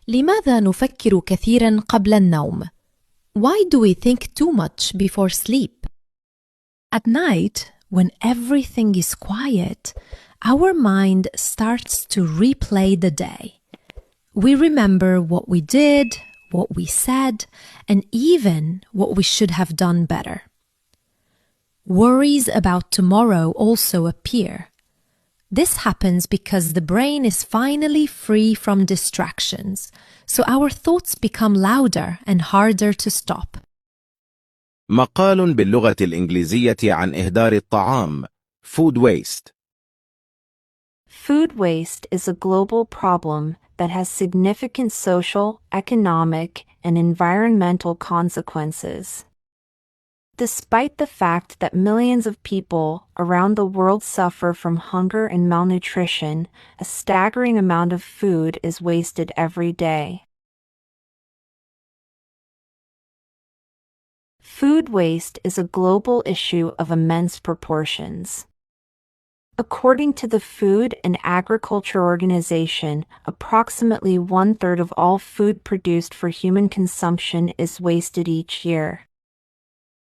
لماذا نفكر كثيرا قبل النوم؟ Why do we think too much before sleep? At night, when everything is quiet, our mind starts to replay the day. We remember what we did, what we said, and even what we should have done better. Worries about tomorrow also appear. This happens because the brain is finally free from distractions, so our thoughts become louder and harder to stop. مقال باللغة الإنجليزية عن إهدار الطعام food waste. Food waste is a global problem that has significant social, economic, and environmental consequences. Despite the fact that millions of people around the world suffer from hunger and malnutrition, a staggering amount of food is wasted every day. Food waste is a global issue of immense proportions. According to the Food and Agriculture Organization, approximately 1/3 of all food produced for human consumption is wasted each year.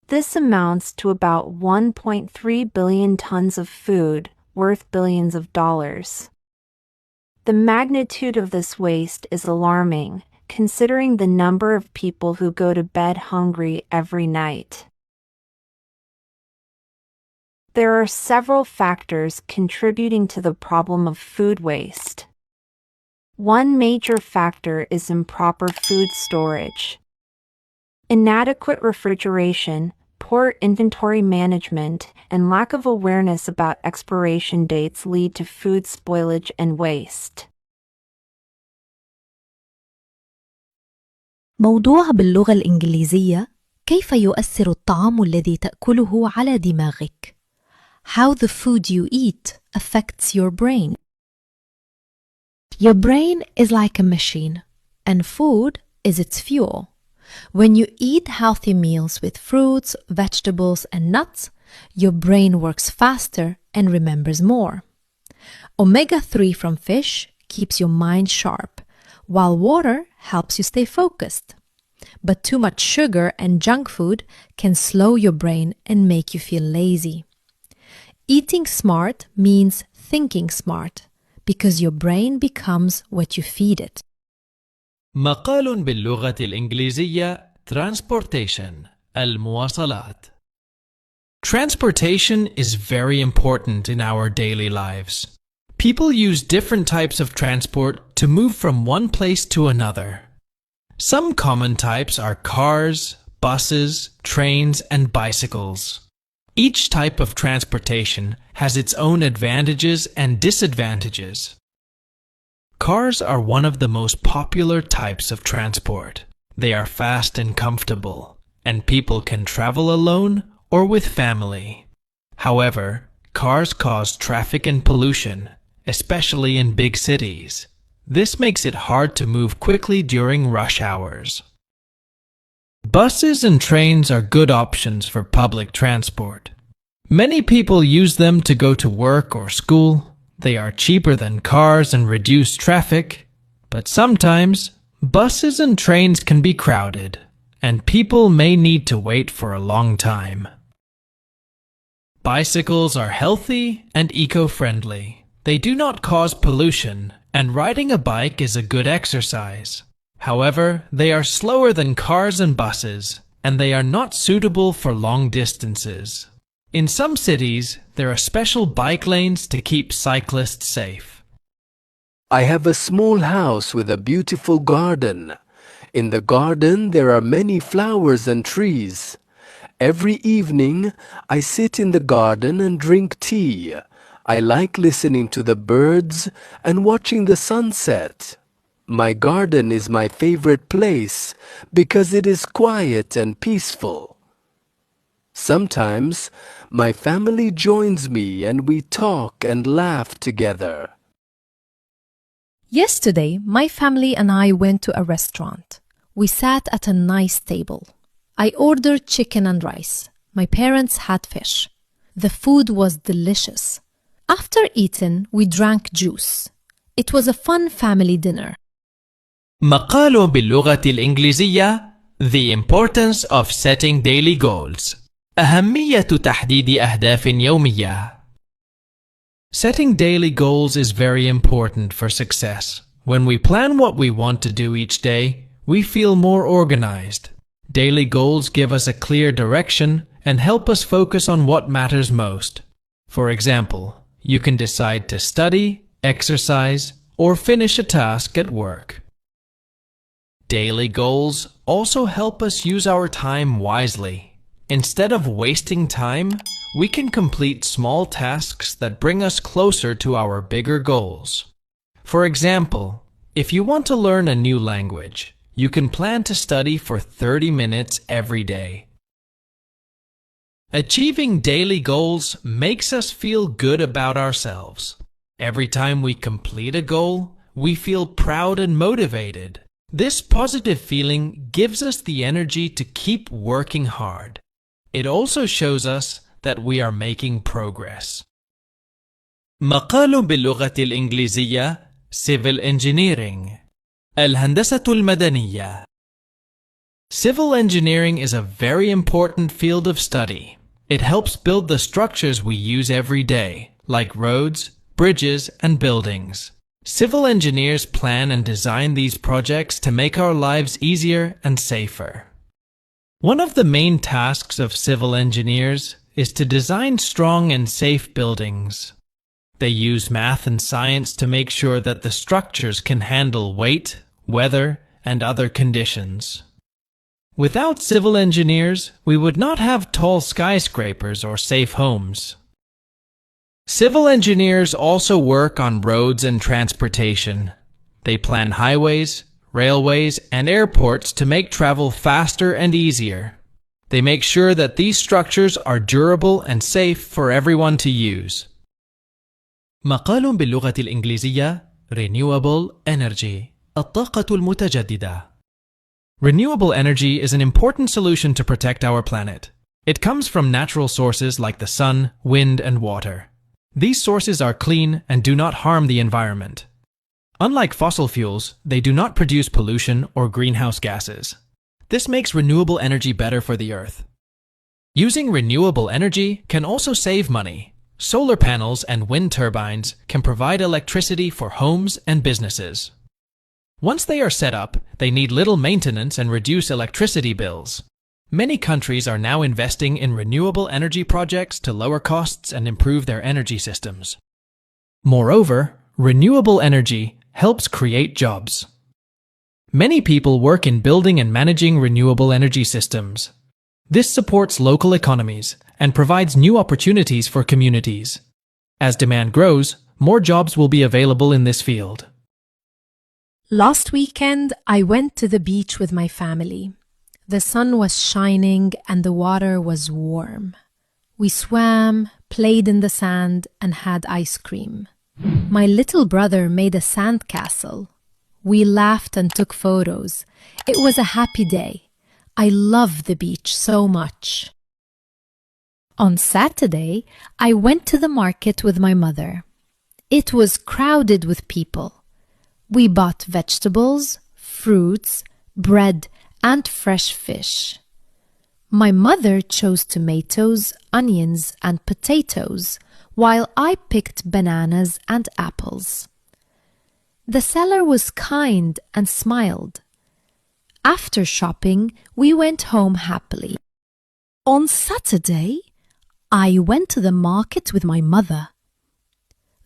This amounts to about 1.3 billion tons of food, worth billions of dollars. The magnitude of this waste is alarming, considering the number of people who go to bed hungry every night. There are several factors contributing to the problem of food waste. One major factor is improper food storage. Inadequate refrigeration, poor inventory management, and lack of awareness about expiration dates lead to food spoilage and waste. موضوع باللغة الإنجليزية: كيف يؤثر الطعام الذي تأكله على دماغك؟ How the food you eat affects your brain. Your brain is like a machine, and food is its fuel. When you eat healthy meals with fruits, vegetables, and nuts, your brain works faster and remembers more. Omega-3 from fish keeps your mind sharp, while water helps you stay focused. But too much sugar and junk food can slow your brain and make you feel lazy. Eating smart means thinking smart, because your brain becomes what you feed it. مقال باللغة الإنجليزية Transportation المواصلات. Transportation is very important in our daily lives. People use different types of transport to move from one place to another. Some common types are cars, buses, trains, and bicycles. Each type of transportation has its own advantages and disadvantages. Cars are one of the most popular types of transport. They are fast and comfortable, and people can travel alone or with family. However, cars cause traffic and pollution, especially in big cities. This makes it hard to move quickly during rush hours. Buses and trains are good options for public transport. Many people use them to go to work or school. They are cheaper than cars and reduce traffic, but sometimes buses and trains can be crowded, and people may need to wait for a long time. Bicycles are healthy and eco-friendly. They do not cause pollution, and riding a bike is a good exercise. However, they are slower than cars and buses, and they are not suitable for long distances. In some cities, there are special bike lanes to keep cyclists safe. I have a small house with a beautiful garden. In the garden, there are many flowers and trees. Every evening, I sit in the garden and drink tea. I like listening to the birds and watching the sunset. My garden is my favorite place because it is quiet and peaceful. Sometimes, my family joins me and we talk and laugh together. Yesterday, my family and I went to a restaurant. We sat at a nice table. I ordered chicken and rice. My parents had fish. The food was delicious. After eating, we drank juice. It was a fun family dinner. مقال باللغة الإنجليزية The importance of setting daily goals. أهمية تحديد أهداف يومية. Setting daily goals is very important for success. When we plan what we want to do each day, we feel more organized. Daily goals give us a clear direction and help us focus on what matters most. For example, you can decide to study, exercise, or finish a task at work. Daily goals also help us use our time wisely. Instead of wasting time, we can complete small tasks that bring us closer to our bigger goals. For example, if you want to learn a new language, you can plan to study for 30 minutes every day. Achieving daily goals makes us feel good about ourselves. Every time we complete a goal, we feel proud and motivated. This positive feeling gives us the energy to keep working hard. It also shows us that we are making progress. مقال باللغة الإنجليزية Civil Engineering. الهندسة المدنية. Civil engineering is a very important field of study. It helps build the structures we use every day, like roads, bridges, and buildings. Civil engineers plan and design these projects to make our lives easier and safer. One of the main tasks of civil engineers is to design strong and safe buildings. They use math and science to make sure that the structures can handle weight, weather, and other conditions. Without civil engineers, we would not have tall skyscrapers or safe homes. Civil engineers also work on roads and transportation. They plan highways, railways, and airports to make travel faster and easier. They make sure that these structures are durable and safe for everyone to use. مقال باللغة الإنجليزية Renewable Energy. الطاقة المتجددة. Renewable energy is an important solution to protect our planet. It comes from natural sources like the sun, wind, and water. These sources are clean and do not harm the environment. Unlike fossil fuels, they do not produce pollution or greenhouse gases. This makes renewable energy better for the Earth. Using renewable energy can also save money. Solar panels and wind turbines can provide electricity for homes and businesses. Once they are set up, they need little maintenance and reduce electricity bills. Many countries are now investing in renewable energy projects to lower costs and improve their energy systems. Moreover, renewable energy helps create jobs. Many people work in building and managing renewable energy systems. This supports local economies and provides new opportunities for communities. As demand grows, more jobs will be available in this field. Last weekend, I went to the beach with my family. The sun was shining and the water was warm. We swam, played in the sand, and had ice cream. My little brother made a sand castle. We laughed and took photos. It was a happy day. I love the beach so much. On Saturday, I went to the market with my mother. It was crowded with people. We bought vegetables, fruits, bread, and fresh fish. My mother chose tomatoes, onions, and potatoes, while I picked bananas and apples. The seller was kind and smiled. After shopping, we went home happily. On Saturday, I went to the market with my mother.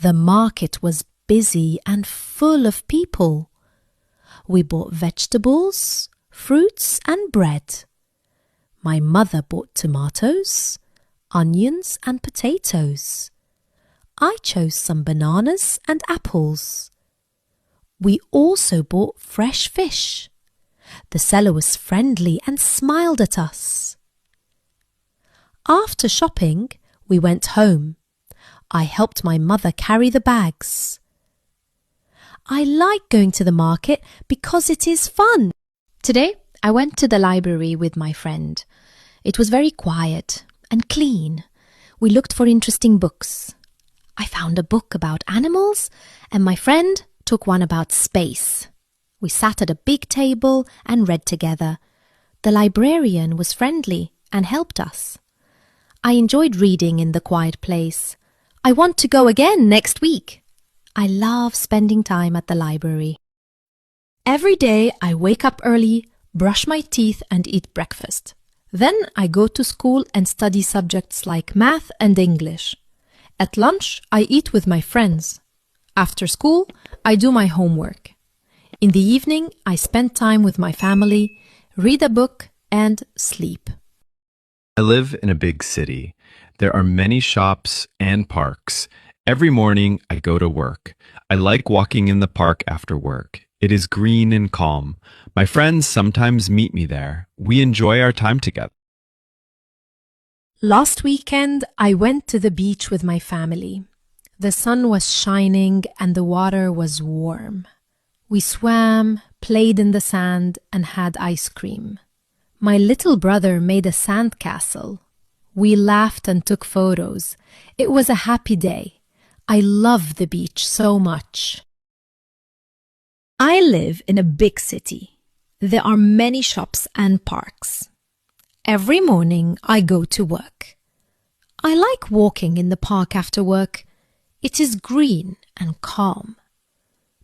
The market was busy and full of people. We bought vegetables, fruits, and bread. My mother bought tomatoes, onions, and potatoes. I chose some bananas and apples. We also bought fresh fish. The seller was friendly and smiled at us. After shopping, we went home. I helped my mother carry the bags. I like going to the market because it is fun. Today, I went to the library with my friend. It was very quiet and clean. We looked for interesting books. I found a book about animals, and my friend took one about space. We sat at a big table and read together. The librarian was friendly and helped us. I enjoyed reading in the quiet place. I want to go again next week. I love spending time at the library. Every day I wake up early, brush my teeth and eat breakfast. Then I go to school and study subjects like math and English. At lunch, I eat with my friends. After school, I do my homework. In the evening, I spend time with my family, read a book, and sleep. I live in a big city. There are many shops and parks. Every morning, I go to work. I like walking in the park after work. It is green and calm. My friends sometimes meet me there. We enjoy our time together. Last weekend, I went to the beach with my family. The sun was shining and the water was warm. We swam, played in the sand, and had ice cream. My little brother made a sand castle. We laughed and took photos. It was a happy day. I love the beach so much. I live in a big city. There are many shops and parks. Every morning I go to work. I like walking in the park after work. It is green and calm.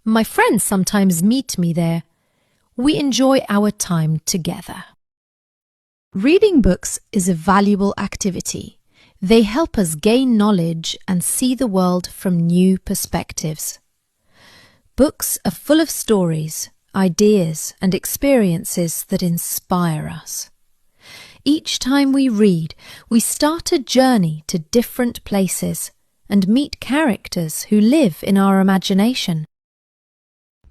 My friends sometimes meet me there. We enjoy our time together. Reading books is a valuable activity. They help us gain knowledge and see the world from new perspectives. Books are full of stories, ideas, and experiences that inspire us. Each time we read, we start a journey to different places and meet characters who live in our imagination.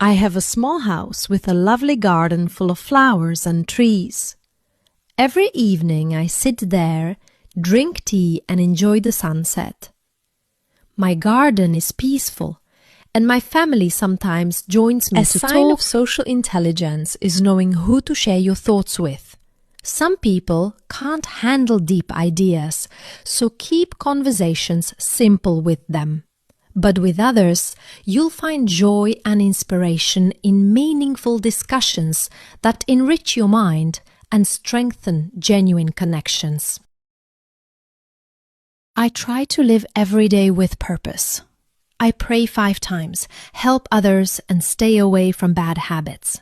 I have a small house with a lovely garden full of flowers and trees. Every evening I sit there, drink tea and enjoy the sunset. My garden is peaceful and my family sometimes joins me to talk. A sign of social intelligence is knowing who to share your thoughts with. Some people can't handle deep ideas, so keep conversations simple with them. But with others, you'll find joy and inspiration in meaningful discussions that enrich your mind and strengthen genuine connections. I try to live every day with purpose. I pray 5 times, help others, and stay away from bad habits.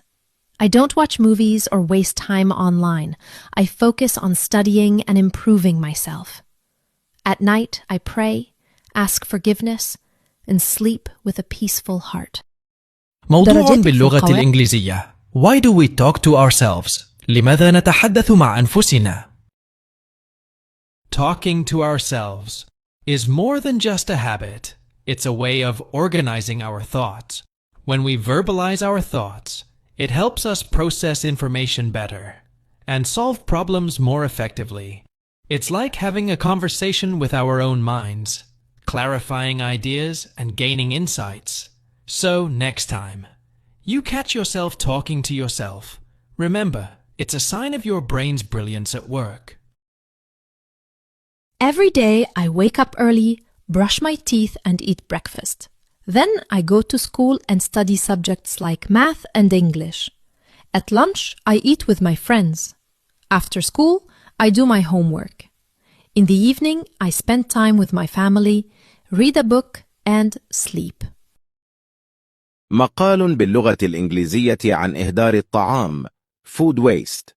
I don't watch movies or waste time online. I focus on studying and improving myself. At night, I pray, ask forgiveness, and sleep with a peaceful heart. موضوع باللغة الإنجليزية. Why do we talk to ourselves? لماذا نتحدث مع أنفسنا? Talking to ourselves is more than just a habit. It's a way of organizing our thoughts. When we verbalize our thoughts, it helps us process information better and solve problems more effectively. It's like having a conversation with our own minds, clarifying ideas and gaining insights. So next time you catch yourself talking to yourself, remember, it's a sign of your brain's brilliance at work. Every day I wake up early, brush my teeth and eat breakfast. Then I go to school and study subjects like math and English. At lunch, I eat with my friends. After school, I do my homework. In the evening, I spend time with my family, read a book, and sleep. مقال باللغة الإنجليزية عن إهدار الطعام. Food waste.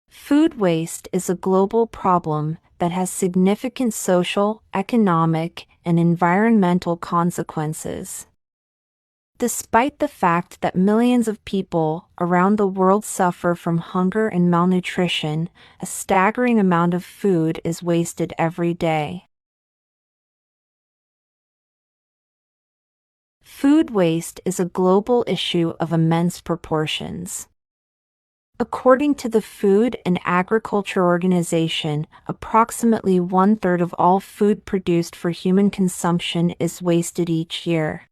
Food waste is a global problem that has significant social, economic, and environmental consequences. Despite the fact that millions of people around the world suffer from hunger and malnutrition, a staggering amount of food is wasted every day. Food waste is a global issue of immense proportions. According to the Food and Agriculture Organization, approximately 1/3 of all food produced for human consumption is wasted each year.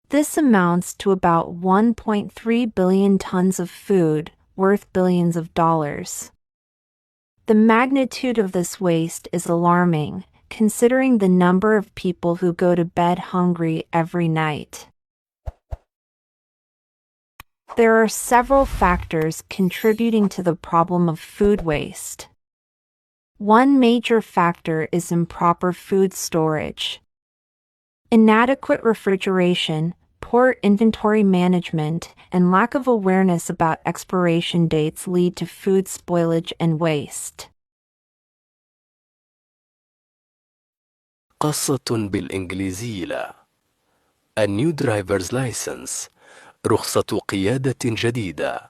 This amounts to about 1.3 billion tons of food, worth billions of dollars. The magnitude of this waste is alarming, considering the number of people who go to bed hungry every night. There are several factors contributing to the problem of food waste. One major factor is improper food storage. Inadequate refrigeration, poor inventory management, and lack of awareness about expiration dates lead to food spoilage and waste. قصة بالإنجليزية. A new driver's license. رخصة قيادة جديدة.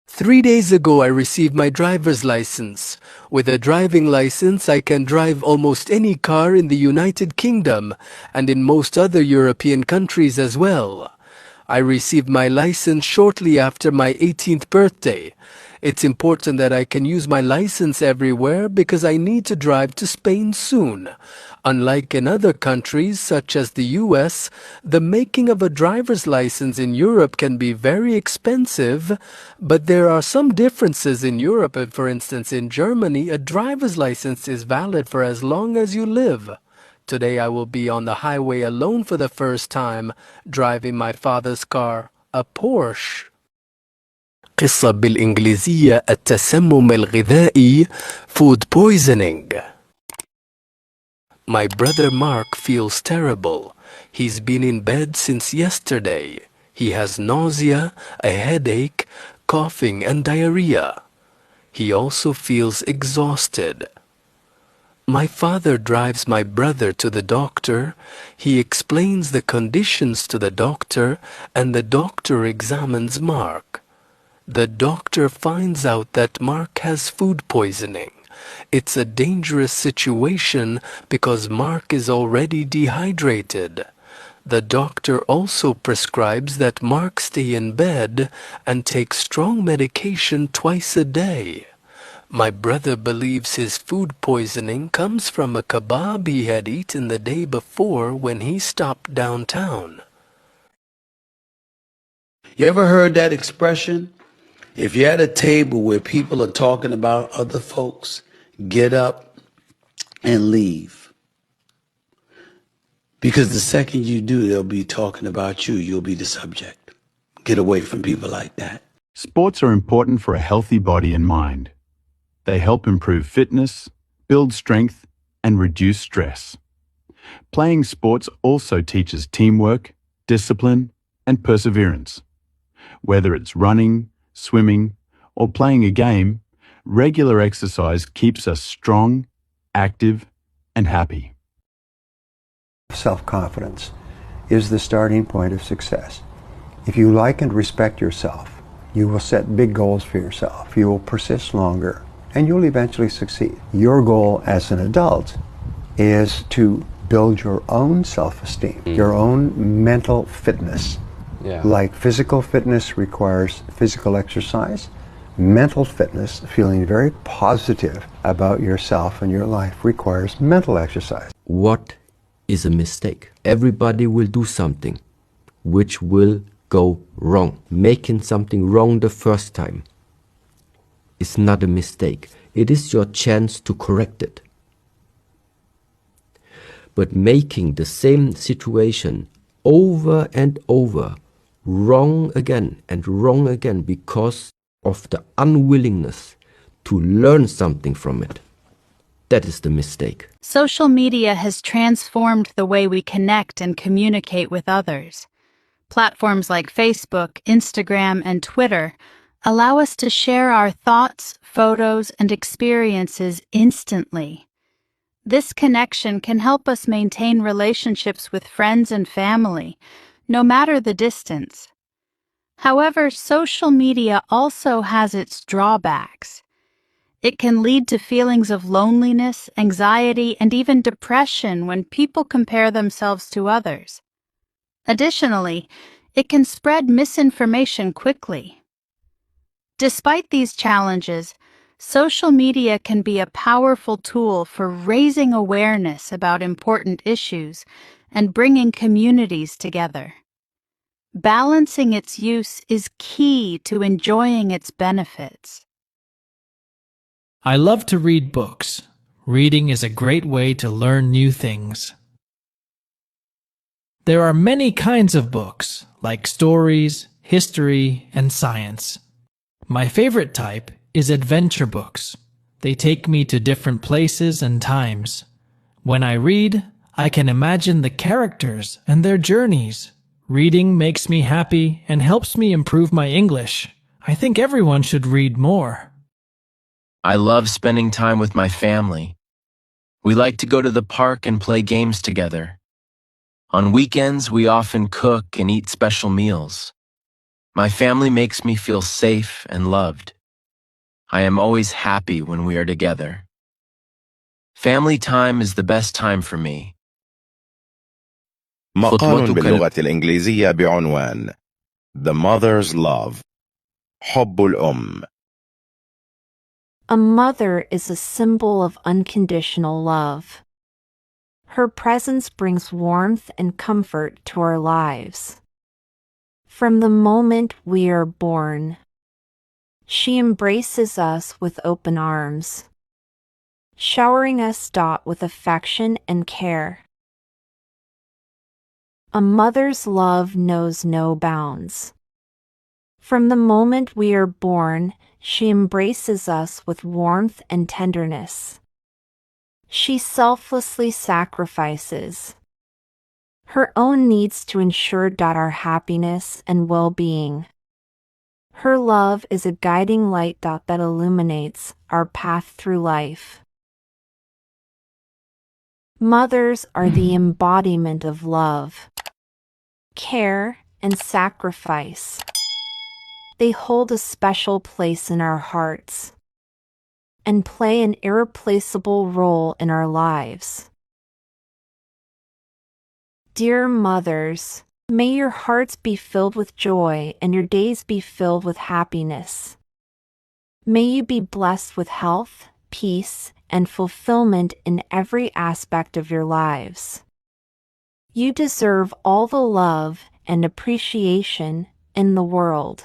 3 days ago I received my driver's license. With a driving license I can drive almost any car in the United Kingdom and in most other European countries as well. I received my license shortly after my 18th birthday. It's important that I can use my license everywhere because I need to drive to Spain soon. Unlike in other countries such as the US, the making of a driver's license in Europe can be very expensive, but there are some differences in Europe. For instance, in Germany, a driver's license is valid for as long as you live. Today I will be on the highway alone for the first time, driving my father's car, a Porsche. قصة بالإنجليزية التسمم الغذائي food poisoning. My brother Mark feels terrible. He's been in bed since yesterday. He has nausea, a headache, coughing and diarrhea. He also feels exhausted. My father drives my brother to the doctor. He explains the conditions to the doctor and the doctor examines Mark. The doctor finds out that Mark has food poisoning. It's a dangerous situation because Mark is already dehydrated. The doctor also prescribes that Mark stay in bed and take strong medication twice a day. My brother believes his food poisoning comes from a kebab he had eaten the day before when he stopped downtown. You ever heard that expression? If you're at a table where people are talking about other folks, get up and leave. Because the second you do, they'll be talking about you. You'll be the subject. Get away from people like that. Sports are important for a healthy body and mind. They help improve fitness, build strength, and reduce stress. Playing sports also teaches teamwork, discipline, and perseverance. Whether it's running, swimming, or playing a game, regular exercise keeps us strong, active, and happy. Self-confidence is the starting point of success. If you like and respect yourself, you will set big goals for yourself. You will persist longer, and you'll eventually succeed. Your goal as an adult is to build your own self-esteem, your own mental fitness. Like physical fitness requires physical exercise, mental fitness, feeling very positive about yourself and your life, requires mental exercise. What is a mistake? Everybody will do something which will go wrong. Making something wrong the first time is not a mistake. It is your chance to correct it. But making the same situation over and over, wrong again and wrong again because of the unwillingness to learn something from it, that is the mistake. Social media has transformed the way we connect and communicate with others. Platforms like Facebook, Instagram, and Twitter allow us to share our thoughts, photos, and experiences instantly. This connection can help us maintain relationships with friends and family, no matter the distance. However, social media also has its drawbacks. It can lead to feelings of loneliness, anxiety, and even depression when people compare themselves to others. Additionally, it can spread misinformation quickly. Despite these challenges, social media can be a powerful tool for raising awareness about important issues and bringing communities together. Balancing its use is key to enjoying its benefits. I love to read books. Reading is a great way to learn new things. There are many kinds of books, like stories, history, and science. My favorite type is adventure books. They take me to different places and times. When I read, I can imagine the characters and their journeys. Reading makes me happy and helps me improve my English. I think everyone should read more. I love spending time with my family. We like to go to the park and play games together. On weekends, we often cook and eat special meals. My family makes me feel safe and loved. I am always happy when we are together. Family time is the best time for me. مقال باللغة الإنجليزية بعنوان The Mother's Love. حب الأم. A mother is a symbol of unconditional love. Her presence brings warmth and comfort to our lives. From the moment we are born, she embraces us with open arms, showering us with affection and care. A mother's love knows no bounds. From the moment we are born, she embraces us with warmth and tenderness. She selflessly sacrifices her own needs to ensure our happiness and well-being. Her love is a guiding light that illuminates our path through life. Mothers are the embodiment of love, care, and sacrifice. They hold a special place in our hearts and play an irreplaceable role in our lives. Dear mothers, may your hearts be filled with joy and your days be filled with happiness. May you be blessed with health, peace, and fulfillment in every aspect of your lives. You deserve all the love and appreciation in the world.